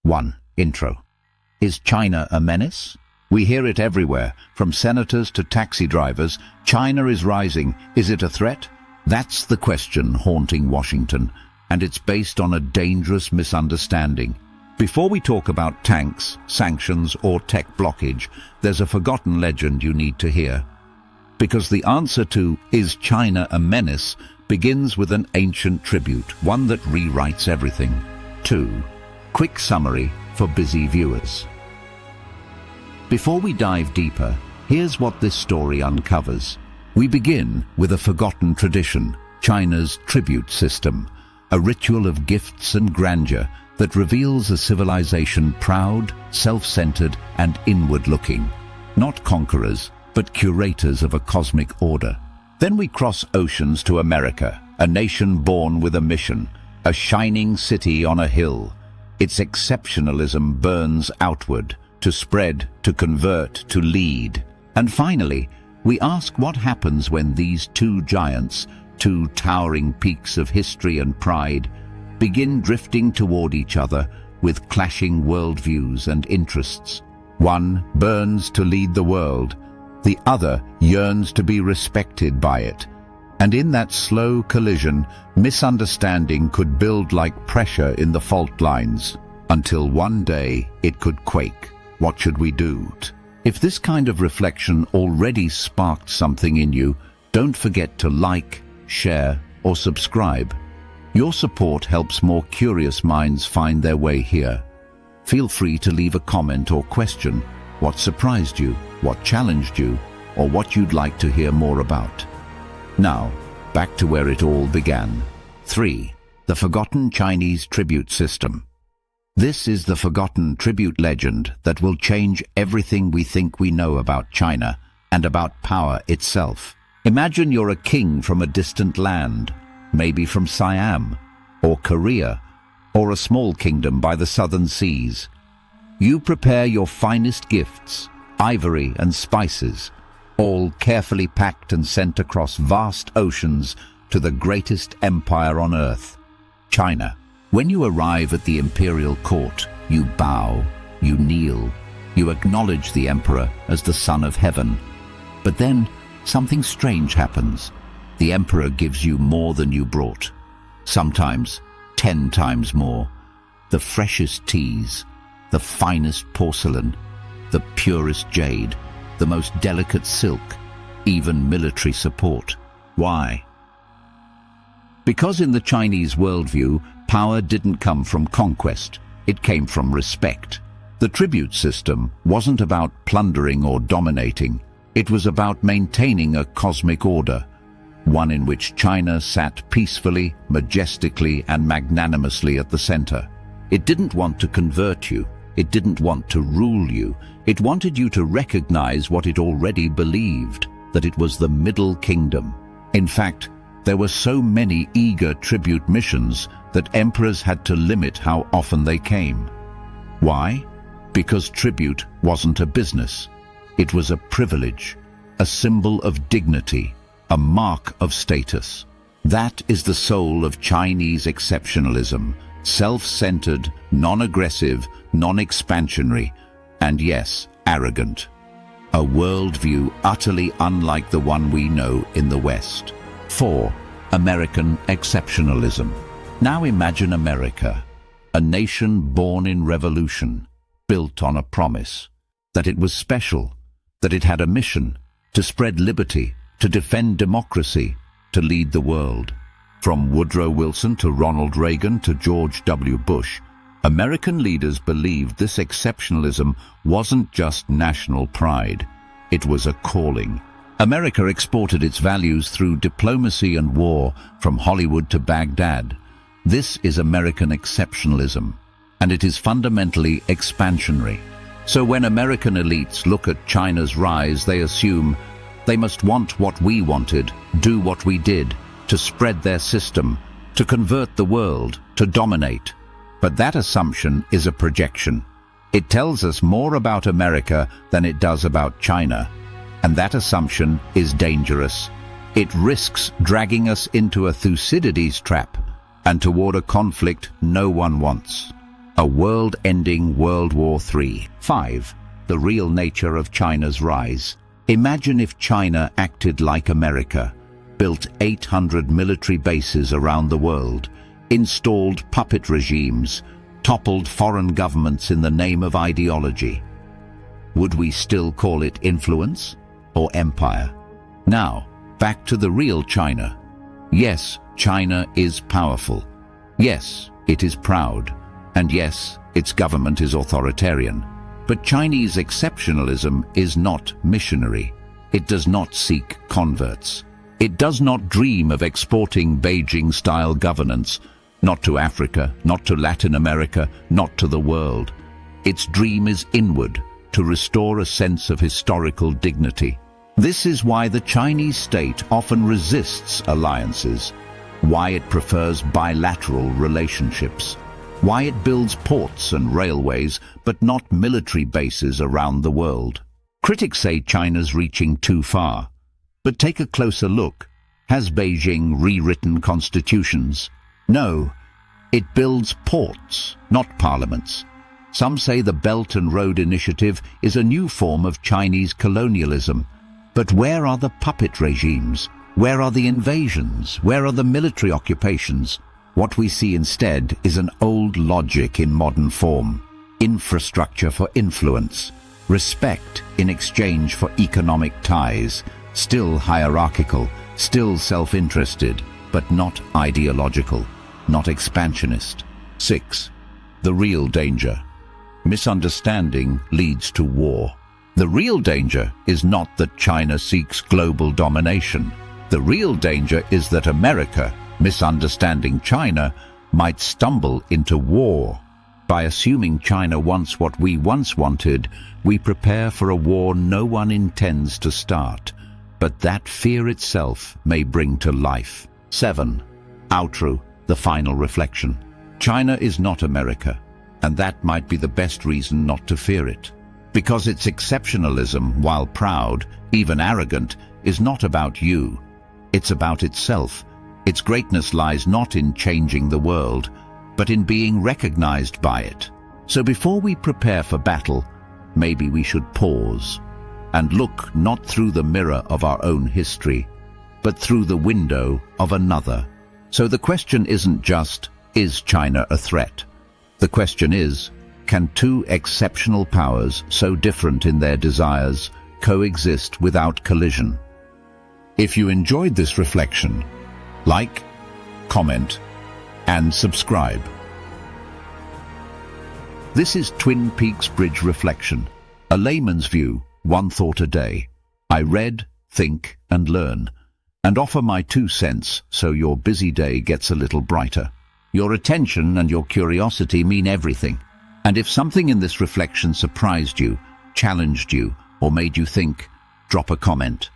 1. Intro. Is China a menace? We hear it everywhere, from senators to taxi drivers. China is rising. Is it a threat? That's the question haunting Washington, and it's based on a dangerous misunderstanding. Before we talk about tanks, sanctions, or tech blockage, there's a forgotten legend you need to hear. Because the answer to "Is China a menace?" begins with an ancient tribute, one that rewrites everything. 2. Quick summary for busy viewers. Before we dive deeper, here's what this story uncovers. We begin with a forgotten tradition, China's tribute system, a ritual of gifts and grandeur that reveals a civilization proud, self-centered, and inward-looking. Not conquerors, but curators of a cosmic order. Then we cross oceans to America, a nation born with a mission, a shining city on a hill. Its exceptionalism burns outward, to spread, to convert, to lead. And finally, we ask what happens when these two giants, two towering peaks of history and pride, begin drifting toward each other with clashing worldviews and interests. One burns to lead the world, the other yearns to be respected by it. And in that slow collision, misunderstanding could build like pressure in the fault lines, until one day it could quake. What should we do? If this kind of reflection already sparked something in you, don't forget to like, share, or subscribe. Your support helps more curious minds find their way here. Feel free to leave a comment or question what surprised you, what challenged you, or what you'd like to hear more about. Now, back to where it all began. 3. The forgotten Chinese tribute system. This is the forgotten tribute legend that will change everything we think we know about China and about power itself. Imagine you're a king from a distant land, maybe from Siam, or Korea, or a small kingdom by the southern seas. You prepare your finest gifts, ivory and spices, all carefully packed and sent across vast oceans to the greatest empire on earth, China. When you arrive at the imperial court, you bow, you kneel, you acknowledge the emperor as the son of heaven. But then, something strange happens. The emperor gives you more than you brought. Sometimes 10 times more. The freshest teas, the finest porcelain, the purest jade, the most delicate silk, even military support. Why? Because in the Chinese worldview, power didn't come from conquest, it came from respect. The tribute system wasn't about plundering or dominating, it was about maintaining a cosmic order, one in which China sat peacefully, majestically, and magnanimously at the center. It didn't want to convert you, it didn't want to rule you, it wanted you to recognize what it already believed, that it was the Middle Kingdom. In fact, there were so many eager tribute missions that emperors had to limit how often they came. Why? Because tribute wasn't a business. It was a privilege, a symbol of dignity, a mark of status. That is the soul of Chinese exceptionalism, self-centered, non-aggressive, non-expansionary, and yes, arrogant. A worldview utterly unlike the one we know in the West. 4. American exceptionalism. Now imagine America, a nation born in revolution, built on a promise, that it was special, that it had a mission, to spread liberty, to defend democracy, to lead the world. From Woodrow Wilson to Ronald Reagan to George W. Bush, American leaders believed this exceptionalism wasn't just national pride, it was a calling. America exported its values through diplomacy and war from Hollywood to Baghdad. This is American exceptionalism, and it is fundamentally expansionary. So when American elites look at China's rise, they assume they must want what we wanted, do what we did, to spread their system, to convert the world, to dominate. But that assumption is a projection. It tells us more about America than it does about China, and that assumption is dangerous. It risks dragging us into a Thucydides trap and toward a conflict no one wants. A world-ending World War III. 5. The real nature of China's rise. Imagine if China acted like America, built 800 military bases around the world, installed puppet regimes, toppled foreign governments in the name of ideology. Would we still call it influence or empire? Now, back to the real China. Yes, China is powerful. Yes, it is proud. And yes, its government is authoritarian. But Chinese exceptionalism is not missionary. It does not seek converts. It does not dream of exporting Beijing-style governance, not to Africa, not to Latin America, not to the world. Its dream is inward, to restore a sense of historical dignity. This is why the Chinese state often resists alliances, why it prefers bilateral relationships, why it builds ports and railways but not military bases around the world. Critics say China's reaching too far. But take a closer look. Has Beijing rewritten constitutions? No. It builds ports, not parliaments. Some say the Belt and Road Initiative is a new form of Chinese colonialism. But where are the puppet regimes? Where are the invasions? Where are the military occupations? What we see instead is an old logic in modern form. Infrastructure for influence. Respect in exchange for economic ties. Still hierarchical, still self-interested, but not ideological, not expansionist. 6. The real danger. Misunderstanding leads to war. The real danger is not that China seeks global domination. The real danger is that America, misunderstanding China, might stumble into war. By assuming China wants what we once wanted, we prepare for a war no one intends to start, but that fear itself may bring to life. 7. Outro, the final reflection. China is not America, and that might be the best reason not to fear it. Because its exceptionalism, while proud, even arrogant, is not about you. It's about itself. Its greatness lies not in changing the world, but in being recognized by it. So before we prepare for battle, maybe we should pause and look not through the mirror of our own history, but through the window of another. So the question isn't just, is China a threat? The question is, can two exceptional powers so different in their desires coexist without collision? If you enjoyed this reflection, like, comment, and subscribe. This is Twin Peaks Bridge Reflection, a layman's view, one thought a day. I read, think, and learn, and offer my 2 cents so your busy day gets a little brighter. Your attention and your curiosity mean everything. And if something in this reflection surprised you, challenged you, or made you think, drop a comment.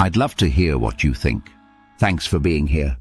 I'd love to hear what you think. Thanks for being here.